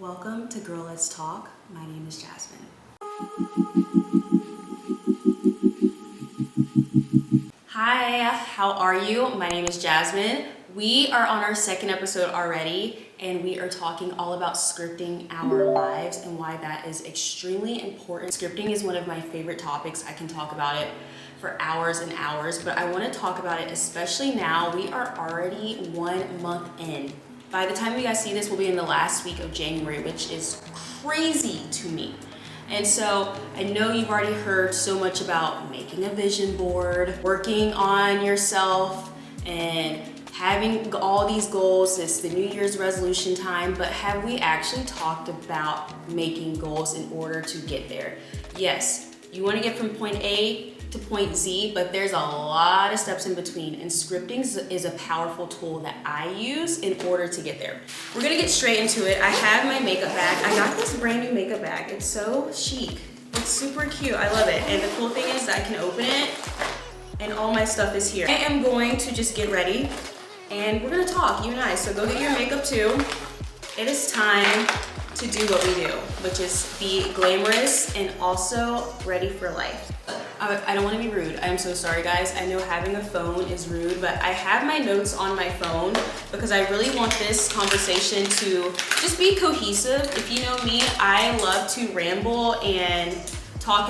Welcome to Girl Let's Talk. My name is Jasmine. Hi, how are you? My name is Jasmine. We are on our second episode already, and we are talking all about scripting our lives and why that is extremely important. Scripting is one of my favorite topics. I can talk about it for hours and hours, but I want to talk about it especially now. We are already 1 month in. By the time you guys see this, we'll be in the last week of January, which is crazy to me. And so I know you've already heard so much about making a vision board, working on yourself, and having all these goals. It's the New Year's resolution time, but have we actually talked about making goals in order to get there? Yes, you want to get from point A to point Z, but there's a lot of steps in between, and scripting is a powerful tool that I use in order to get there. We're gonna get straight into it. I have my makeup bag. I got this brand new makeup bag. It's so chic. It's super cute. I love it. And the cool thing is that I can open it and all my stuff is here. I am going to just get ready and we're gonna talk, you and I. So go get your makeup too. It is time to do what we do, which is be glamorous and also ready for life. I don't want to be rude. I'm so sorry, guys. I know having a phone is rude, but I have my notes on my phone because I really want this conversation to just be cohesive. If you know me, I love to ramble and talk,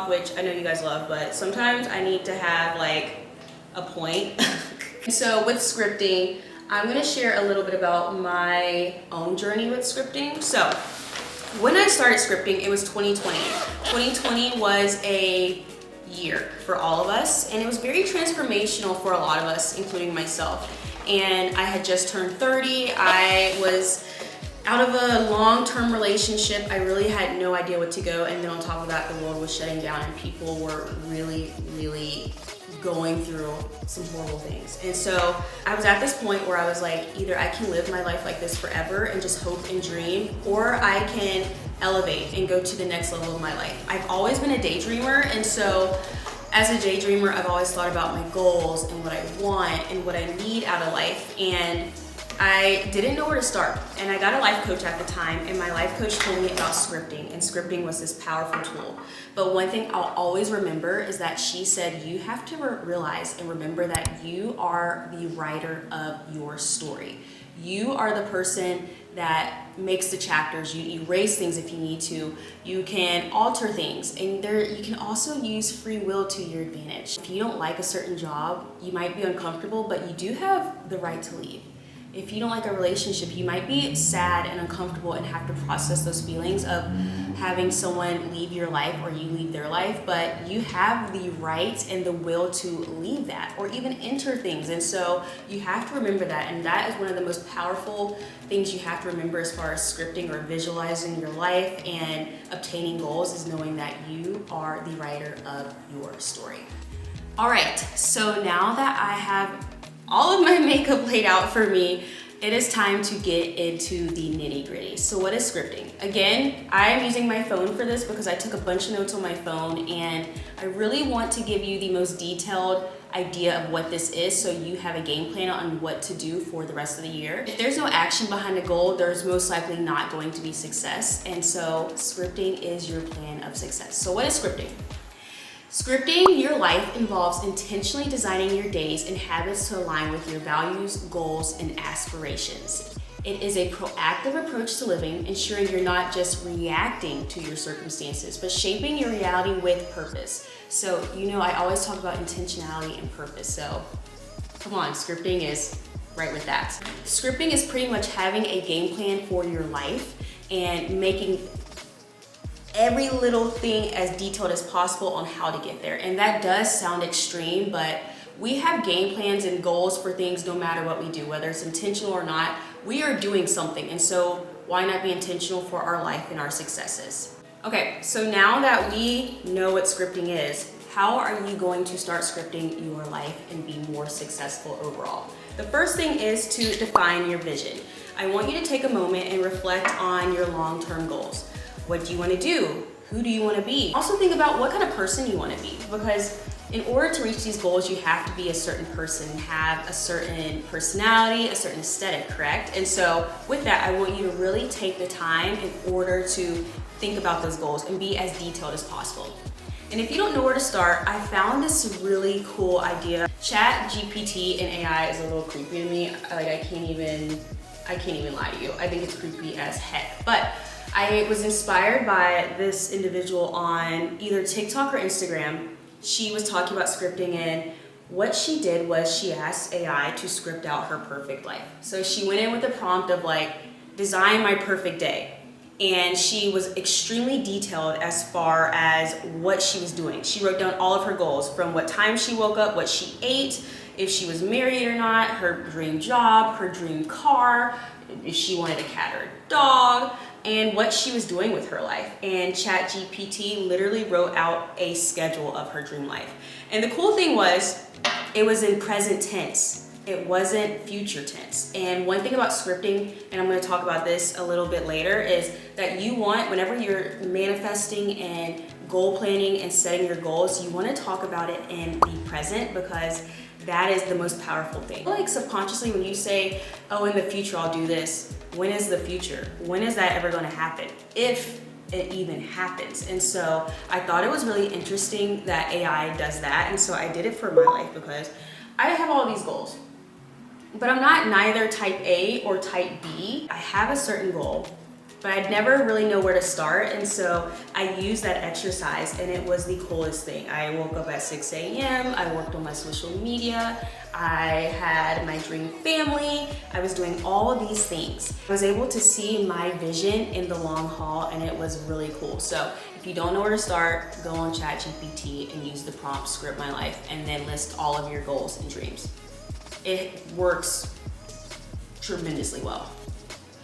which I know you guys love, but sometimes I need to have like a point. So with scripting, I'm gonna share a little bit about my own journey with scripting. So when I started scripting, it was 2020. 2020 was a year for all of us, and it was very transformational for a lot of us, including myself. And I had just turned 30. I was out of a long-term relationship. I really had no idea what to go, and then on top of that, the world was shutting down and people were really going through some horrible things. And so I was at this point where I was like, either I can live my life like this forever and just hope and dream, or I can elevate and go to the next level of my life. I've always been a daydreamer, and so as a daydreamer, I've always thought about my goals and what I want and what I need out of life. And I didn't know where to start, and I got a life coach at the time, and my life coach told me about scripting, and scripting was this powerful tool. But one thing I'll always remember is that she said you have to realize and remember that you are the writer of your story. You are the person that makes the chapters. You erase things if you need to. You can alter things, and you can also use free will to your advantage. If you don't like a certain job, you might be uncomfortable, but you do have the right to leave. If you don't like a relationship, you might be sad and uncomfortable and have to process those feelings of having someone leave your life or you leave their life, but you have the right and the will to leave that or even enter things. And so you have to remember that, and that is one of the most powerful things you have to remember as far as scripting or visualizing your life and obtaining goals, is knowing that you are the writer of your story. All right, so now that I have all of my makeup laid out for me, it is time to get into the nitty gritty. So what is scripting? Again, I'm using my phone for this because I took a bunch of notes on my phone, and I really want to give you the most detailed idea of what this is so you have a game plan on what to do for the rest of the year. If there's no action behind a goal, there's most likely not going to be success. And so scripting is your plan of success. So what is scripting? Scripting your life involves intentionally designing your days and habits to align with your values, goals, and aspirations. It is a proactive approach to living, ensuring you're not just reacting to your circumstances, but shaping your reality with purpose. So, you know, I always talk about intentionality and purpose. So, come on, scripting is right with that. Scripting is pretty much having a game plan for your life and making every little thing as detailed as possible on how to get there. And that does sound extreme, but we have game plans and goals for things no matter what we do, whether it's intentional or not. We are doing something, and so why not be intentional for our life and our successes? Okay, so now that we know what scripting is, how are you going to start scripting your life and be more successful overall? The first thing is to define your vision. I want you to take a moment and reflect on your long-term goals. What do you want to do? Who do you want to be? Also think about what kind of person you want to be, because In order to reach these goals, you have to be a certain person, have a certain personality, a certain aesthetic, correct? And so with that, I want you to really take the time in order to think about those goals and be as detailed as possible. And if you don't know where to start, I found this really cool idea. Chat GPT and AI is a little creepy to me. Like I can't even lie to you. I think it's creepy as heck. But I was inspired by this individual on either TikTok or Instagram. She was talking about scripting, and what she did was she asked AI to script out her perfect life. So she went in with a prompt of like, design my perfect day. And she was extremely detailed as far as what she was doing. She wrote down all of her goals, from what time she woke up, what she ate, if she was married or not, her dream job, her dream car, if she wanted a cat or a dog, and what she was doing with her life. And ChatGPT literally wrote out a schedule of her dream life. And the cool thing was, it was in present tense. It wasn't future tense. And one thing about scripting, and I'm gonna talk about this a little bit later, is that you want, whenever you're manifesting and goal planning and setting your goals, you wanna talk about it in the present, because that is the most powerful thing. Like subconsciously when you say, oh, in the future I'll do this, when is the future? When is that ever gonna happen? If it even happens. And so I thought it was really interesting that AI does that. And so I did it for my life because I have all these goals, but I'm not neither type A or type B. I have a certain goal, but I'd never really know where to start. And so I used that exercise, and it was the coolest thing. I woke up at 6 a.m. I worked on my social media. I had my dream family. I was doing all of these things. I was able to see my vision in the long haul, and it was really cool. So if you don't know where to start, go on ChatGPT and use the prompt script my life, and then list all of your goals and dreams. It works tremendously well.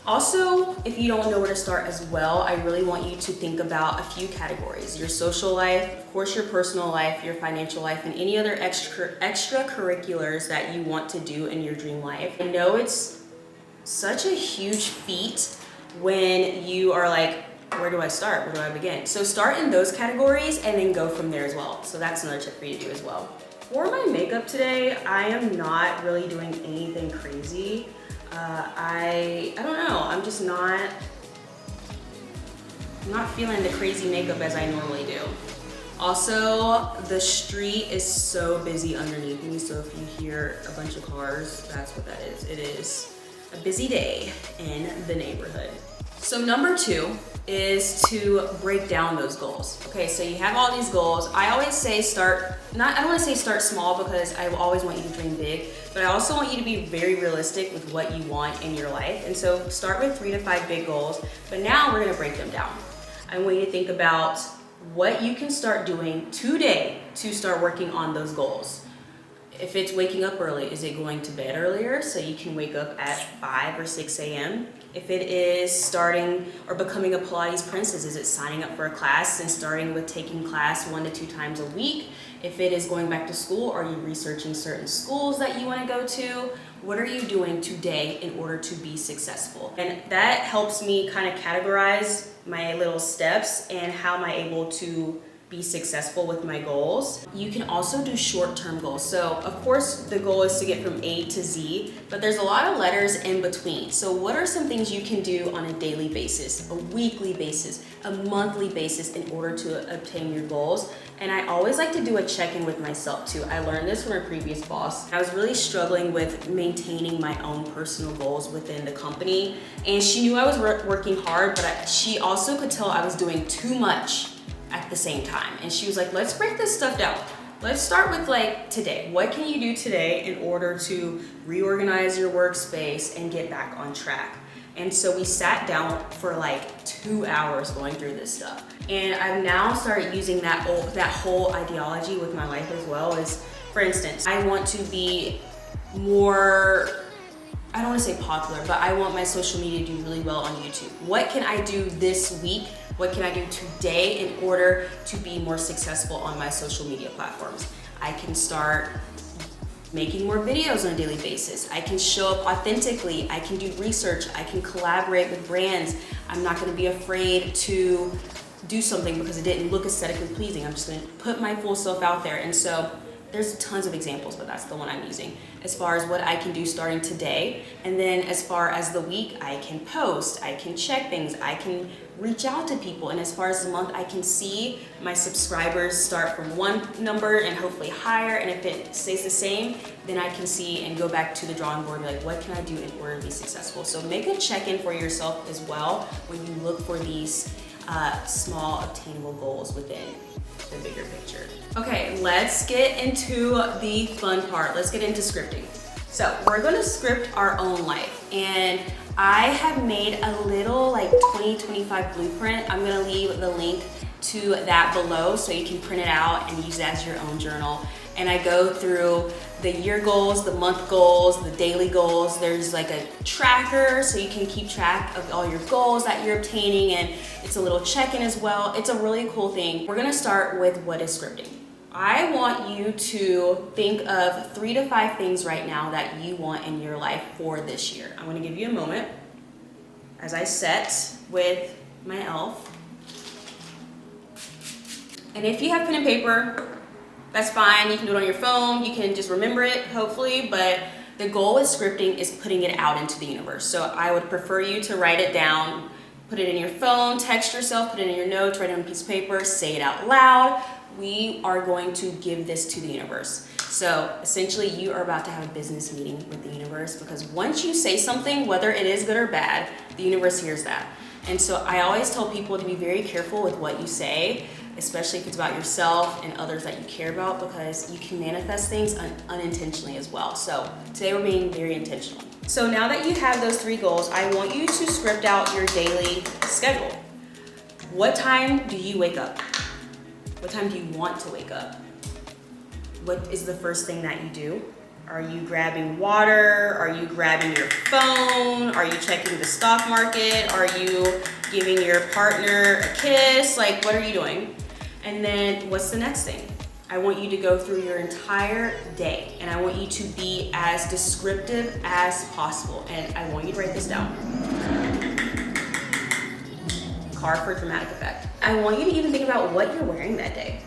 Also, if you don't know where to start as well, I really want you to think about a few categories: your social life, of course your personal life, your financial life, and any other extracurriculars that you want to do in your dream life. I know it's such a huge feat when you are like, where do I start? Where do I begin? So start in those categories and then go from there as well. So that's another tip for you to do as well. For my makeup today, I am not really doing anything crazy. I don't know, I'm just not feeling the crazy makeup as I normally do. Also, the street is so busy underneath me, so if you hear a bunch of cars, that's what that is. It is a busy day in the neighborhood. So number 2 is to break down those goals. Okay, so you have all these goals. I always say I don't want to say start small, because I always want you to dream big, but I also want you to be very realistic with what you want in your life. And so start with 3 to 5 big goals, but now we're gonna break them down. I want you to think about what you can start doing today to start working on those goals. If it's waking up early, is it going to bed earlier so you can wake up at 5 or 6 a.m.? If it is starting or becoming a Pilates princess, is it signing up for a class and starting with taking class 1 to 2 times a week? If it is going back to school, are you researching certain schools that you want to go to? What are you doing today in order to be successful? And that helps me kind of categorize my little steps and how am I able to be successful with my goals. You can also do short-term goals. So of course the goal is to get from A to Z, but there's a lot of letters in between. So what are some things you can do on a daily basis, a weekly basis, a monthly basis in order to obtain your goals? And I always like to do a check-in with myself too. I learned this from a previous boss. I was really struggling with maintaining my own personal goals within the company. And she knew I was working hard, but she also could tell I was doing too much at the same time. And she was like, let's break this stuff down. Let's start with like today. What can you do today in order to reorganize your workspace and get back on track? And so we sat down for like 2 hours going through this stuff. And I've now started using that whole ideology with my life as well. Is, for instance, I want to be more, I don't want to say popular, but I want my social media to do really well on YouTube. What can I do this week? What can I do today in order to be more successful on my social media platforms? I can start making more videos on a daily basis. I can show up authentically. I can do research. I can collaborate with brands. I'm not gonna be afraid to do something because it didn't look aesthetically pleasing. I'm just gonna put my full self out there. And so there's tons of examples, but that's the one I'm using as far as what I can do starting today. And then as far as the week, I can post, I can check things, I can reach out to people. And as far as the month, I can see my subscribers start from one number and hopefully higher. And if it stays the same, then I can see and go back to the drawing board and be like, what can I do in order to be successful? So make a check-in for yourself as well when you look for these small obtainable goals within the bigger picture. Okay, let's get into the fun part. Let's get into scripting. So we're gonna script our own life, and I have made a little like 2025 blueprint. I'm gonna leave the link to that below so you can print it out and use it as your own journal. And I go through the year goals, the month goals, the daily goals. There's like a tracker so you can keep track of all your goals that you're obtaining, and it's a little check-in as well. It's a really cool thing. We're gonna start with what is scripting. I want you to think of 3 to 5 things right now that you want in your life for this year. I'm gonna give you a moment as I set with my elf. And if you have pen and paper, that's fine. You can do it on your phone. You can just remember it, hopefully, but the goal with scripting is putting it out into the universe. So I would prefer you to write it down, put it in your phone, text yourself, put it in your notes, write it on a piece of paper, say it out loud. We are going to give this to the universe. So essentially you are about to have a business meeting with the universe, because once you say something, whether it is good or bad, the universe hears that. And so I always tell people to be very careful with what you say, especially if it's about yourself and others that you care about, because you can manifest things unintentionally as well. So today we're being very intentional. So now that you have those 3 goals, I want you to script out your daily schedule. What time do you wake up? What time do you want to wake up? What is the first thing that you do? Are you grabbing water? Are you grabbing your phone? Are you checking the stock market? Are you giving your partner a kiss? Like, what are you doing? And then what's the next thing? I want you to go through your entire day, and I want you to be as descriptive as possible. And I want you to write this down. Card for dramatic effect. I want you to even think about what you're wearing that day.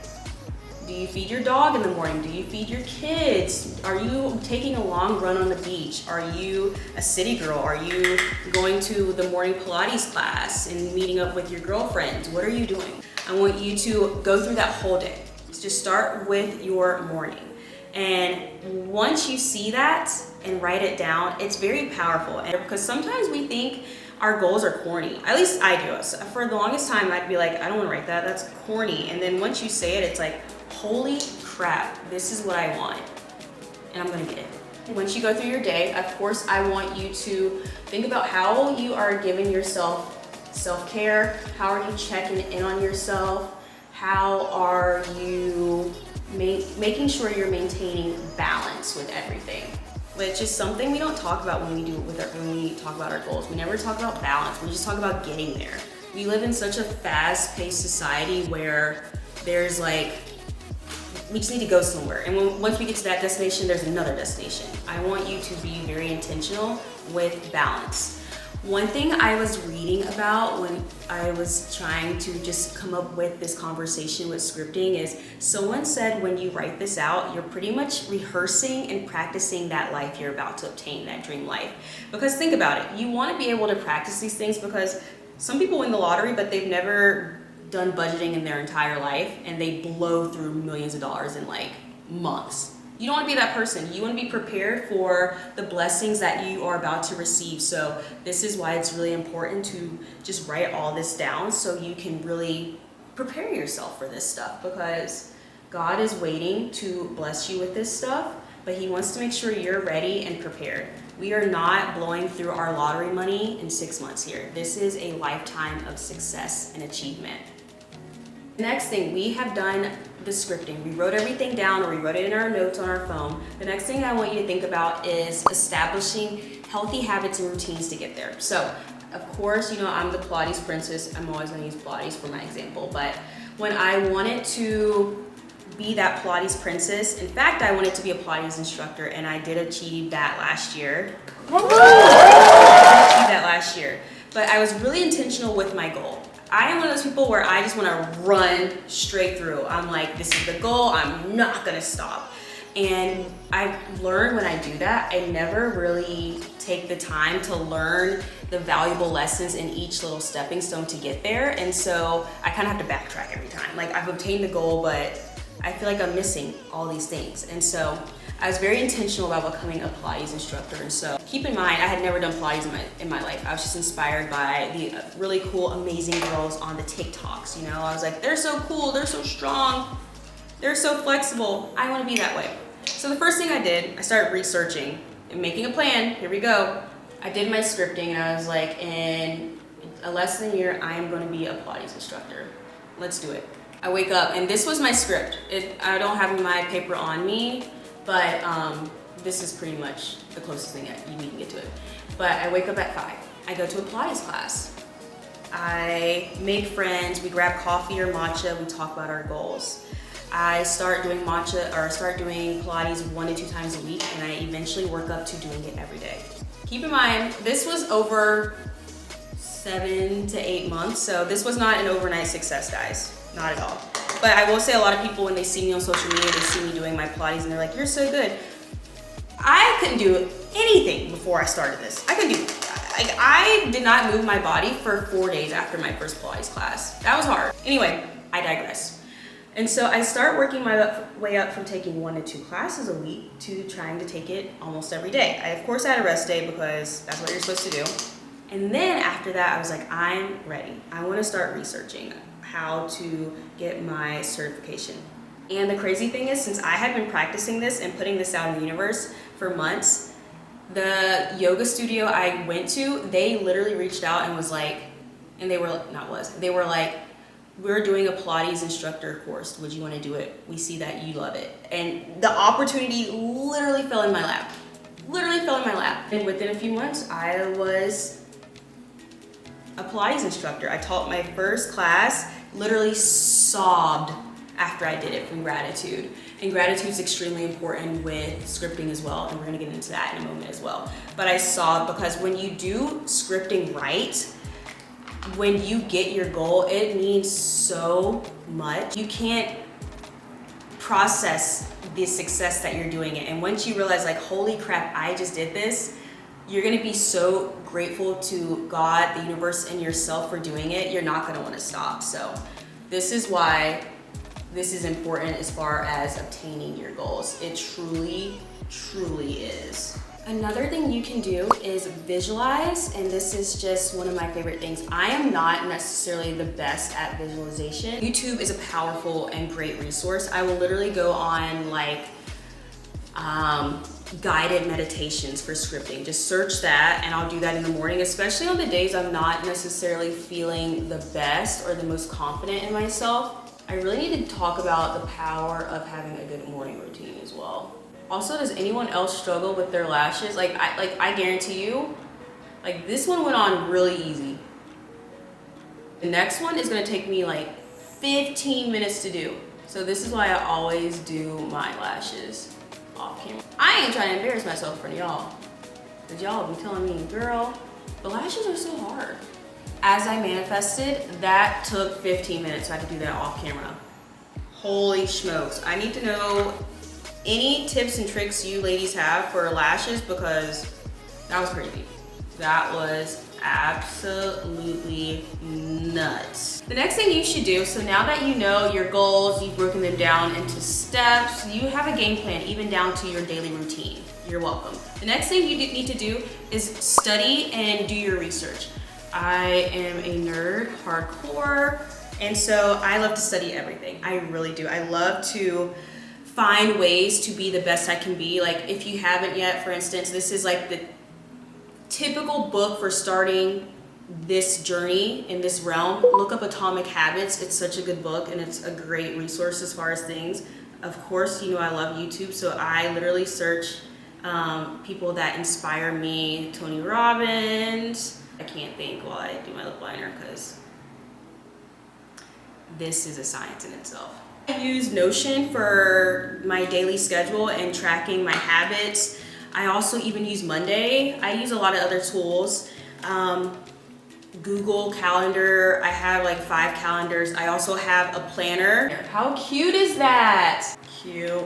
Do you feed your dog in the morning? Do you feed your kids? Are you taking a long run on the beach? Are you a city girl? Are you going to the morning Pilates class and meeting up with your girlfriends? What are you doing? I want you to go through that whole day. Just start with your morning. And once you see that and write it down, it's very powerful. And because sometimes we think our goals are corny. At least I do. So for the longest time, I'd be like, I don't want to write that. That's corny. And then once you say it, it's like, holy crap, this is what I want, and I'm gonna get it. Once you go through your day, of course, I want you to think about how you are giving yourself self-care. How are you checking in on yourself? How are you making sure you're maintaining balance with everything? Which is something we don't talk about when we talk about our goals. We never talk about balance. We just talk about getting there. We live in such a fast-paced society where there's like, we just need to go somewhere. And once we get to that destination, there's another destination. I want you to be very intentional with balance. One thing I was reading about when I was trying to just come up with this conversation with scripting is someone said when you write this out, you're pretty much rehearsing and practicing that life you're about to obtain, that dream life. Because think about it, you want to be able to practice these things, because some people win the lottery, but they've never done budgeting in their entire life, and they blow through millions of dollars in like months. You don't want to be that person. You want to be prepared for the blessings that you are about to receive. So this is why it's really important to just write all this down so you can really prepare yourself for this stuff, because God is waiting to bless you with this stuff, but he wants to make sure you're ready and prepared. We are not blowing through our lottery money in 6 months here. This is a lifetime of success and achievement. Next thing, we have done the scripting. We wrote everything down, or we wrote it in our notes on our phone. The next thing I want you to think about is establishing healthy habits and routines to get there. So, of course, you know, I'm the Pilates princess. I'm always gonna use Pilates for my example, but when I wanted to be that Pilates princess, in fact, I wanted to be a Pilates instructor, and I did achieve that last year. But I was really intentional with my goal. I am one of those people where I just want to run straight through. I'm like, this is the goal, I'm not gonna stop. And I've learned when I do that, I never really take the time to learn the valuable lessons in each little stepping stone to get there. And so I kind of have to backtrack every time. Like, I've obtained the goal, but I feel like I'm missing all these things. And so I was very intentional about becoming a Pilates instructor. And so keep in mind, I had never done Pilates in my life. I was just inspired by the really cool, amazing girls on the TikToks. You know, I was like, they're so cool, they're so strong, they're so flexible. I want to be that way. So the first thing I did, I started researching and making a plan. Here we go. I did my scripting and I was like, in less than a year, I am going to be a Pilates instructor. Let's do it. I wake up and this was my script. I don't have my paper on me, but this is pretty much the closest thing you can get to it. But I wake up at 5. I go to a Pilates class. I make friends, we grab coffee or matcha, we talk about our goals. I start doing Pilates 1 to 2 times a week, and I eventually work up to doing it every day. Keep in mind, this was over 7 to 8 months, so this was not an overnight success, guys. Not at all. But I will say a lot of people, when they see me on social media, they see me doing my Pilates and they're like, you're so good. I couldn't do anything before I started this. I did not move my body for 4 days after my first Pilates class. That was hard. Anyway, I digress. And so I start working my way up from taking 1 to 2 classes a week to trying to take it almost every day. I, of course, had a rest day because that's what you're supposed to do. And then after that, I was like, I'm ready. I want to start researching how to get my certification. And the crazy thing is, since I had been practicing this and putting this out in the universe for months, the yoga studio I went to, they literally reached out and was like, and they were like, we're doing a Pilates instructor course. Would you want to do it? We see that you love it. And the opportunity literally fell in my lap. And within a few months, I was a Pilates instructor. I taught my first class, literally sobbed after I did it from gratitude. And gratitude is extremely important with scripting as well. And we're going to get into that in a moment as well. But I sobbed because when you do scripting right, when you get your goal, it means so much. You can't process the success that you're doing it. And once you realize, like, holy crap, I just did this, you're gonna be so grateful to God, the universe, and yourself for doing it. You're not gonna wanna stop. So this is why this is important as far as obtaining your goals. It truly, truly is. Another thing you can do is visualize, and this is just one of my favorite things. I am not necessarily the best at visualization. YouTube is a powerful and great resource. I will literally go on like guided meditations for scripting. Just search that, and I'll do that in the morning, especially on the days I'm not necessarily feeling the best or the most confident in myself. I really need to talk about the power of having a good morning routine as well. Also, does anyone else struggle with their lashes? I guarantee you, like, this one went on really easy. The next one is gonna take me like 15 minutes to do. So this is why I always do my lashes off camera. I ain't trying to embarrass myself in front of y'all, because y'all be telling me, girl, the lashes are so hard. As I manifested, that took 15 minutes, so I could do that off camera. Holy smokes. I need to know any tips and tricks you ladies have for lashes, because that was crazy. That was absolutely nuts. The next thing you should do, so now that you know your goals, you've broken them down into steps, you have a game plan even down to your daily routine. You're welcome. The next thing you need to do is study and do your research. I am a nerd, hardcore, and so I love to study everything. I really do. I love to find ways to be the best I can be. Like, if you haven't yet, for instance, this is like the typical book for starting this journey in this realm. Look up Atomic Habits. It's such a good book, and it's a great resource as far as things. Of course, you know I love YouTube, so I literally search people that inspire me. Tony Robbins. I can't think while I do my lip liner, because this is a science in itself. I use Notion for my daily schedule and tracking my habits. I also even use Monday. I use a lot of other tools. Google Calendar. I have like 5 calendars. I also have a planner. How cute is that? Cute.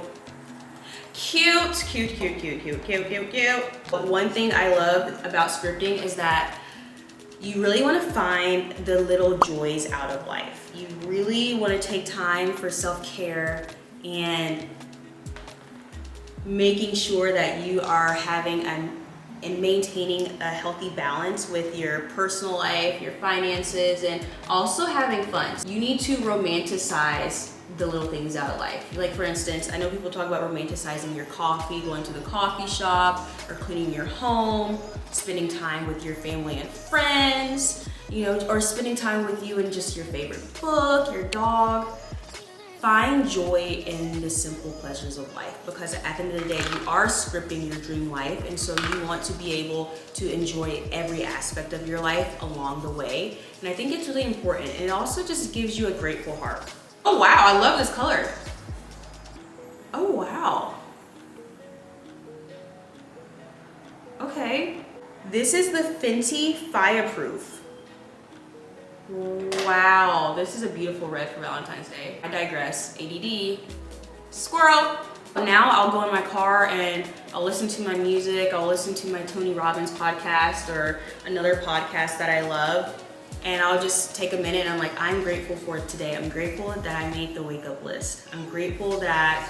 Cute, cute, cute, cute, cute, cute, cute, cute. But one thing I love about scripting is that you really want to find the little joys out of life. You really want to take time for self-care and making sure that you are having and maintaining a healthy balance with your personal life, your finances, and also having fun. You need to romanticize the little things out of life. Like for instance, I know people talk about romanticizing your coffee, going to the coffee shop, or cleaning your home, spending time with your family and friends, you know, or spending time with you and just your favorite book, your dog. Find joy in the simple pleasures of life, because at the end of the day, you are scripting your dream life, and so you want to be able to enjoy every aspect of your life along the way. And I think it's really important. And it also just gives you a grateful heart. Oh wow, I love this color. Oh wow. Okay. This is the Fenty Fireproof. Wow, this is a beautiful red for Valentine's Day. I digress. ADD. Squirrel. Now I'll go in my car and I'll listen to my music. I'll listen to my Tony Robbins podcast or another podcast that I love. And I'll just take a minute and I'm like, I'm grateful for today. I'm grateful that I made the wake up list. I'm grateful that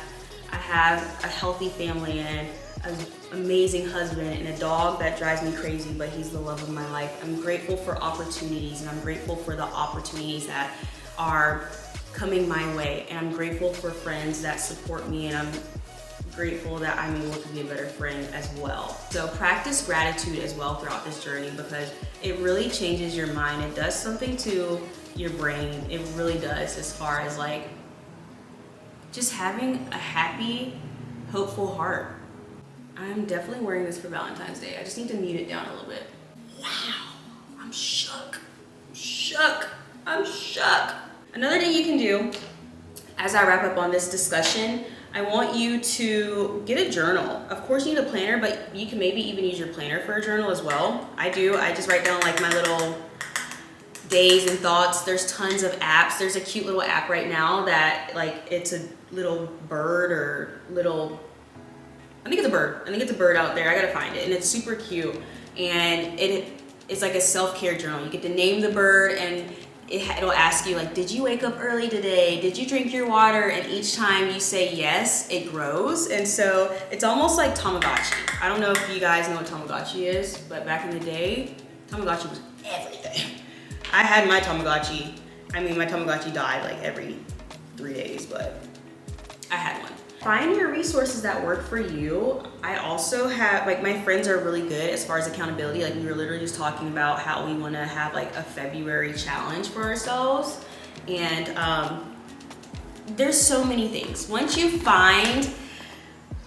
I have a healthy family and an amazing husband and a dog that drives me crazy, but he's the love of my life. I'm grateful for opportunities, and I'm grateful for the opportunities that are coming my way. And I'm grateful for friends that support me, and I'm grateful that I'm able to be a better friend as well. So practice gratitude as well throughout this journey, because it really changes your mind. It does something to your brain. It really does, as far as like just having a happy, hopeful heart. I'm definitely wearing this for Valentine's Day. I just need to mute it down a little bit. Wow, I'm shook. I'm shook. I'm shook. Another thing you can do, as I wrap up on this discussion, I want you to get a journal. Of course you need a planner, but you can maybe even use your planner for a journal as well. I do. I just write down like my little days and thoughts. There's tons of apps. There's a cute little app right now that like it's a little bird or little, I think it's a bird. I think it's a bird out there. I gotta find it. And it's super cute. And it's like a self-care journal. You get to name the bird, and it'll ask you like, did you wake up early today? Did you drink your water? And each time you say yes, it grows. And so it's almost like Tamagotchi. I don't know if you guys know what Tamagotchi is, but back in the day, Tamagotchi was everything. I had my Tamagotchi. I mean, my Tamagotchi died like every 3 days, but I had one. Find your resources that work for you. I also have, like, my friends are really good as far as accountability. Like, we were literally just talking about how we want to have like a February challenge for ourselves. And there's so many things. Once you find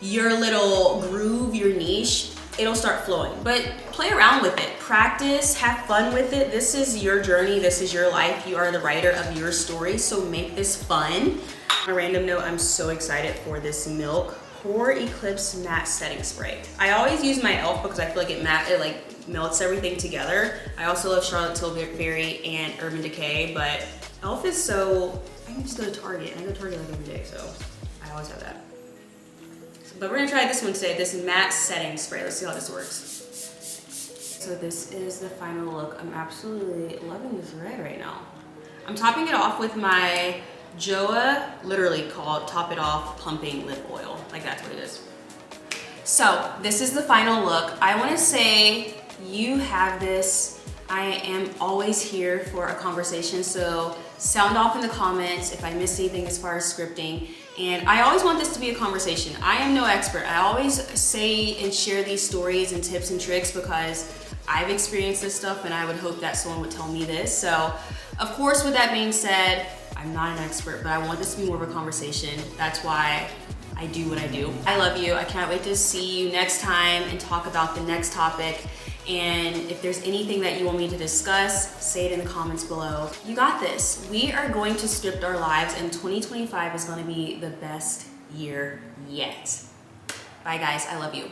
your little groove, your niche, it'll start flowing. But play around with it, practice, have fun with it. This is your journey, this is your life. You are the writer of your story, so make this fun. On a random note, I'm so excited for this Milk Pore Eclipse Matte Setting Spray. I always use my e.l.f. because I feel like it like melts everything together. I also love Charlotte Tilbury and Urban Decay, but e.l.f. is so, I can just go to Target, and I go to Target like every day, so I always have that. But we're gonna try this one today, this matte setting spray. Let's see how this works. So this is the final look. I'm absolutely loving this red right now. I'm topping it off with my Joa, literally called Top It Off Pumping Lip Oil. Like, that's what it is. So this is the final look. I wanna say you have this. I am always here for a conversation, so sound off in the comments if I missed anything as far as scripting. And I always want this to be a conversation. I am no expert. I always say and share these stories and tips and tricks because I've experienced this stuff, and I would hope that someone would tell me this. So, of course, with that being said, I'm not an expert, but I want this to be more of a conversation. That's why I do what I do. I love you. I can't wait to see you next time and talk about the next topic. And if there's anything that you want me to discuss, say it in the comments below. You got this. We are going to script our lives, and 2025 is going to be the best year yet. Bye guys, I love you.